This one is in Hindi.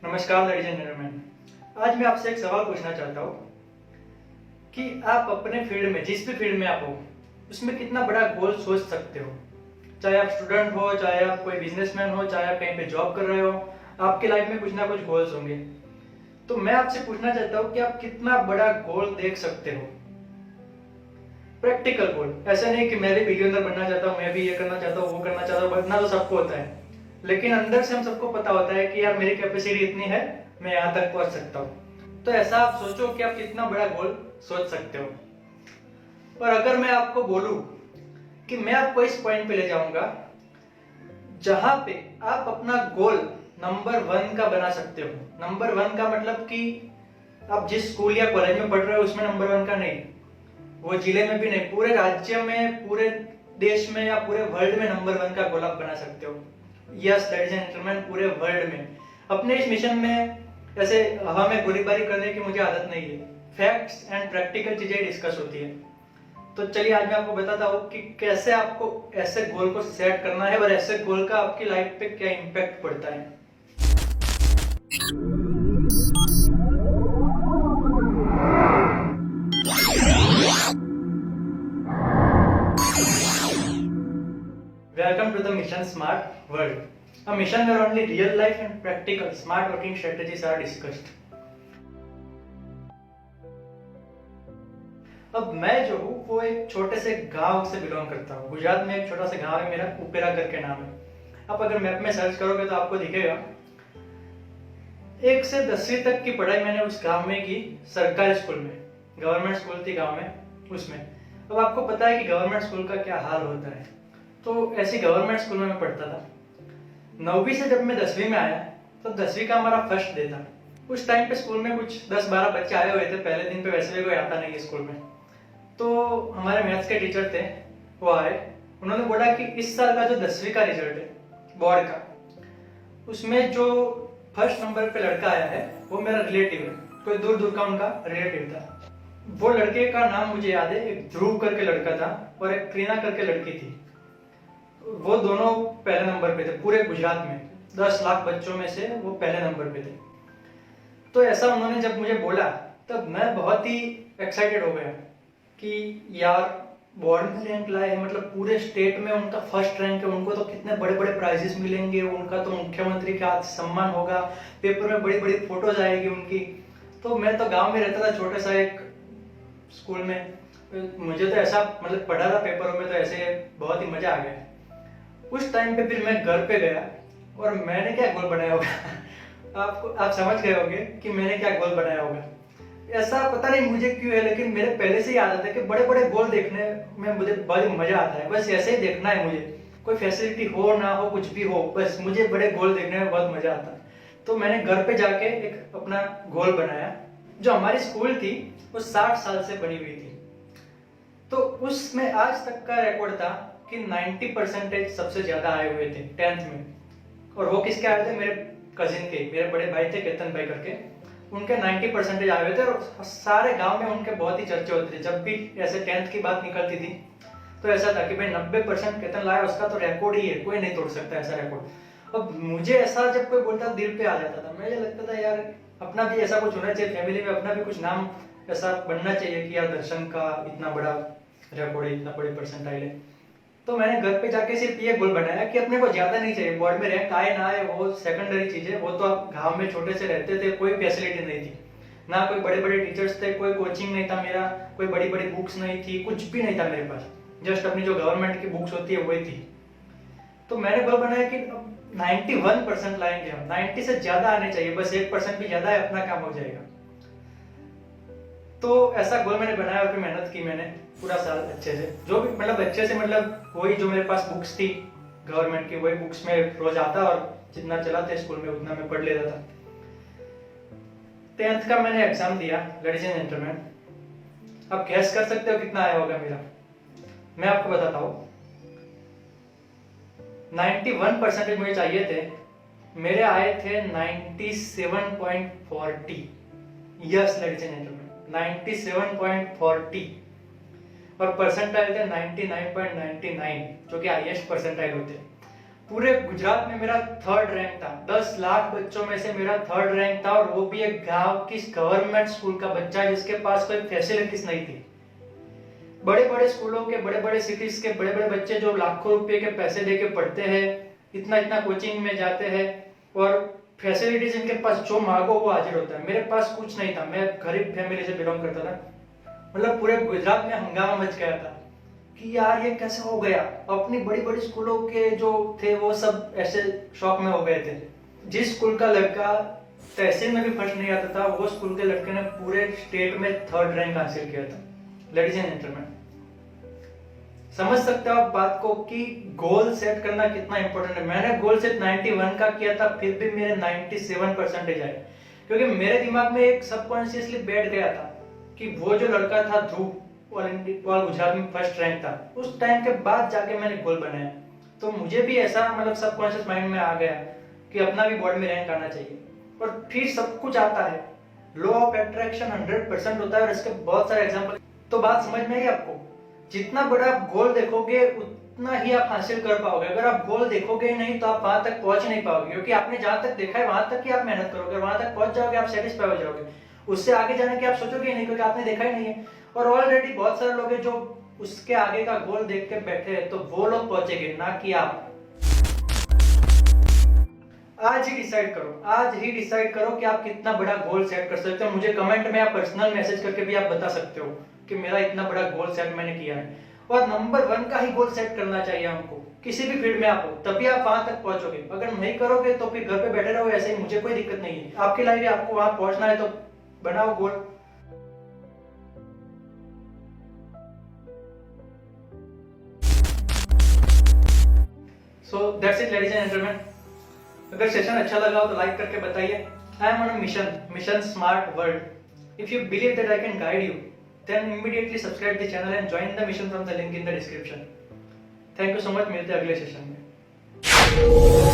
नमस्कार लेडीज एंड जेंटलमैन। आज मैं आपसे एक सवाल पूछना चाहता हूँ कि आप अपने फील्ड में, जिस भी फील्ड में आप हो, उसमें कितना बड़ा गोल सोच सकते हो। चाहे आप स्टूडेंट हो, चाहे आप कोई बिजनेसमैन हो, चाहे आप कहीं पे जॉब कर रहे हो, आपकी लाइफ में कुछ ना कुछ गोल्स होंगे। तो मैं आपसे पूछना चाहता हूँ कि आप कितना बड़ा गोल देख सकते हो। प्रैक्टिकल गोल, ऐसा नहीं कि मैं भी बिलियनर बनना चाहता हूँ, मैं भी ये करना चाहता हूँ, वो करना चाहता हूँ। बनना तो सबको होता है, लेकिन अंदर से हम सबको पता होता है कि यार मेरी कैपेसिटी इतनी है, मैं यहाँ तक पहुंच सकता हूँ। तो ऐसा आप सोचो कि आप कितना बड़ा गोल सोच सकते हो। और अगर मैं आपको बोलूं कि मैं आपको इस पॉइंट पे ले जाऊंगा जहां पे आप अपना गोल नंबर 1 का बना सकते हो। नंबर 1 का मतलब कि आप जिस स्कूल या कॉलेज में पढ़ रहे हो उसमें नंबर 1 का नहीं, वो जिले में भी नहीं, पूरे राज्य में, पूरे देश में या पूरे वर्ल्ड में नंबर 1 का गोल आप बना सकते हो। यस लेडीज एंड जेंटलमैन, पूरे वर्ल्ड में। अपने इस मिशन में ऐसे हवा में गोलीबारी करने की मुझे आदत नहीं है। फैक्ट्स एंड प्रैक्टिकल चीजें डिस्कस होती है। तो चलिए आज मैं आपको बताता हूँ कि कैसे आपको ऐसे गोल को सेट करना है और ऐसे गोल का आपकी लाइफ पे क्या इम्पैक्ट पड़ता है। Welcome to the Mission Smart World, a mission where only real life and practical smart working strategies are discussed. अब मैं जो हूँ वो एक छोटे से गांव से बिलोंग करता हूँ। गुजरात में एक छोटा सा गांव है मेरा, उपेरा करके नाम है। आप अगर मैप में सर्च करोगे तो आपको दिखेगा। 1 से 10वीं तक की पढ़ाई मैंने उस गांव में की, सरकारी स्कूल में। गवर्नमेंट स्कूल थी गांव में, उसमें। अब आपको पता है कि गवर्नमेंट स्कूल का क्या हाल होता है। तो ऐसी गवर्नमेंट स्कूल में मैं पढ़ता था। 9वीं से जब मैं 10वीं में आया तो 10वीं का हमारा फर्स्ट डे था। उस टाइम पे स्कूल में कुछ 10-12 बच्चे आए हुए थे। पहले दिन पे वैसे भी कोई आता नहीं है स्कूल में। तो हमारे मैथ्स के टीचर थे, वो आए। उन्होंने बोला कि इस साल का जो 10वीं का रिजल्ट है बोर्ड का, उसमें जो फर्स्ट नंबर पे लड़का आया है वो मेरा रिलेटिव है, कोई दूर दूर का उनका रिलेटिव था। वो लड़के का नाम मुझे याद है, एक ध्रुव करके लड़का था और एक ट्रीना करके लड़की थी। वो दोनों पहले नंबर पे थे पूरे गुजरात में। 10 लाख बच्चों में से वो पहले नंबर पे थे। तो ऐसा उन्होंने जब मुझे बोला तब मैं बहुत ही एक्साइटेड हो गया कि यार बोर्ड में रैंक लाए, मतलब पूरे स्टेट में उनका फर्स्ट रैंक है, उनको तो कितने बड़े बड़े प्राइजेस मिलेंगे, उनका तो मुख्यमंत्री का सम्मान होगा, पेपर में बड़ी बड़ी फोटोज आएगी उनकी। तो मैं तो गांव में रहता था, छोटे सा एक स्कूल में। मुझे तो ऐसा मतलब पढ़ा था पेपरों में, तो ऐसे बहुत ही मजा आ गया। उस टाइम पे फिर मैं घर पे गया और मैंने क्या गोल बनाया होगा आप समझ गए होंगे कि मैंने क्या गोल बनाया होगा। ऐसा पता नहीं मुझे क्यों है, लेकिन मेरे पहले से ही आदत है कि बड़े बड़े गोल देखने में मुझे बहुत मजा आता है। बस ऐसे ही देखना है मुझे, कोई फैसिलिटी हो ना हो, कुछ भी हो, बस मुझे बड़े गोल देखने में बहुत मजा आता है। तो मैंने घर पे जाके एक अपना गोल बनाया। जो हमारी स्कूल थी वो 60 साल से बनी हुई थी, तो उसमें आज तक का रिकॉर्ड था कि 90% सबसे ज्यादा आए हुए थे 10th में। और वो किसके आए थे? मेरे कजिन के, मेरे बड़े भाई थे केतन भाई करके, उनके 90% आए हुए थे। और सारे गांव में उनके बहुत ही चर्चे होते थे। जब भी ऐसे 10th की बात निकलती थी तो ऐसा था कि भाई 90% केतन लाया, उसका तो रिकॉर्ड ही है, कोई नहीं तोड़ सकता ऐसा रिकॉर्ड। अब मुझे ऐसा जब कोई बोलता दिल पे आ जाता था। मुझे लगता था यार अपना भी ऐसा कुछ होना चाहिए, फैमिली में अपना भी कुछ नाम ऐसा बनना चाहिए कि यार दर्शन का इतना बड़ा रिकॉर्ड है, इतना बड़े परसेंटाइल है। तो मैंने घर पे जाके सिर्फ ये गोल बनाया कि अपने को ज्यादा नहीं चाहिए, बोर्ड में रैंक आए ना आए वो सेकेंडरी चीज है। वो तो आप गांव में छोटे से रहते थे, कोई फैसिलिटी नहीं थी, ना कोई बड़े बड़े टीचर्स थे, कोई कोचिंग नहीं था मेरा, कोई बड़ी बड़ी बुक्स नहीं थी, कुछ भी नहीं था मेरे पास। जस्ट अपनी जो गवर्नमेंट की बुक्स होती है वही थी। तो मैंने गोल बनाया कि 91% लाएंगे हम, 90 से ज्यादा आने चाहिए, बस 1% भी ज्यादा है अपना काम हो जाएगा। तो ऐसा गोल मैंने बनाया और फिर मेहनत की मैंने पूरा साल अच्छे से। जो भी मतलब अच्छे से मतलब वही जो मेरे पास बुक्स थी गवर्नमेंट की, वही बुक्स में रोज आता और जितना चलाते स्कूल में उतना मैं पढ़ लेता था। 10th का मैंने एग्जाम दिया लेडीज एंड जेंटलमैन। आप गैस कर सकते हो कितना आया होगा मेरा? मैं आपको बताता हूँ। 91% मुझे चाहिए थे, मेरे आए थे 97.40। Yes ladies and gentleman, 97.40। और परसेंटाइल थे 99.99, जो कि हाईएस्ट परसेंटाइल होते। पूरे गुजरात में मेरा 3rd रैंक था। 10 लाख बच्चों में से मेरा 3rd रैंक था, और वो भी एक गांव की गवर्नमेंट स्कूल का बच्चा जिसके पास कोई फैसिलिटीज नहीं थी। बड़े बड़े स्कूलों के, बड़े बड़े सिटीज के बड़े बड़े बच्चे जो लाखों रुपए के पैसे देके पढ़ते हैं, इतना इतना कोचिंग में जाते हैं, और फैसिलिटीज इनके पास जो मांगो वो हाजिर होता है। मेरे पास कुछ नहीं था, मैं गरीब फैमिली से बिलोंग करता था। मतलब पूरे गुजरात में हंगामा मच गया था कि यार ये कैसे हो गया। अपनी बड़ी बड़ी स्कूलों के जो थे वो सब ऐसे शौक में हो गए थे। जिस स्कूल का लड़का तहसील में भी फर्स्ट नहीं आता था, वो स्कूल के लड़के ने पूरे स्टेट में 3rd रैंक हासिल किया था। लेडीज एंड जेंटलमैन, समझ सकते हो आप बात को कि गोल सेट करना कितना इंपॉर्टेंट है। मैंने गोल सेट 91 का किया था, फिर भी मेरे 97% आए, क्योंकि मेरे दिमाग में एक सबकॉन्शियसली बैठ गया था कि वो जो लड़का था ध्रुव, ऑल गुजरात में फर्स्ट रैंक था। उस टाइम के बाद जाके मैंने गोल बनाया, तो मुझे भी ऐसा मतलब सबकॉन्शियस माइंड में आ गया कि अपना भी बोर्ड में रैंक आना चाहिए, और फिर सब कुछ आता है। लॉ ऑफ अट्रैक्शन 100% होता है, और इसके बहुत सारे एग्जांपल। तो बात समझ में आई आपको? जितना बड़ा आप गोल देखोगे उतना ही आप हासिल कर पाओगे। अगर आप गोल देखोगे नहीं तो आप वहां तक पहुंच नहीं पाओगे, क्योंकि आपने जहां तक देखा है वहां तक ही आप मेहनत करोगे, वहां तक पहुंच जाओगे, आप सेटिस्फाई हो जाओगे। उससे आगे जाने की आप सोचोगे नहीं, क्योंकि आपने देखा ही नहीं है। और ऑलरेडी बहुत सारे लोग हैं जो उसके आगे का गोल देख के बैठे हैं, तो वो लोग पहुंचेंगे, ना कि आप। आज ही डिसाइड करो कि आप कितना बड़ा गोल सेट कर सकते हो। मुझे कमेंट में या पर्सनल मैसेज करके भी आप बता सकते हो कि मेरा इतना बड़ा गोल सेट मैंने किया है। और नंबर 1 का ही गोल सेट करना चाहिए हमको, किसी भी फील्ड में आप हो, तभी आप वहां तक पहुंचोगे। अगर नहीं करोगे तो फिर घर पे बैठे रहो ऐसे ही, मुझे कोई दिक्कत नहीं है। आपकी लाइफ है, आपको वहां पहुंचना है तो बनाओ goal. So that's it ladies and gentleman. अगर सेशन अच्छा लगा हो तो लाइक करके बताइए। I am on a mission smart world. If you believe that I can guide you, then immediately subscribe the channel and join the mission from the link in the description. Thank you so much, मिलते हैं अगले सेशन में।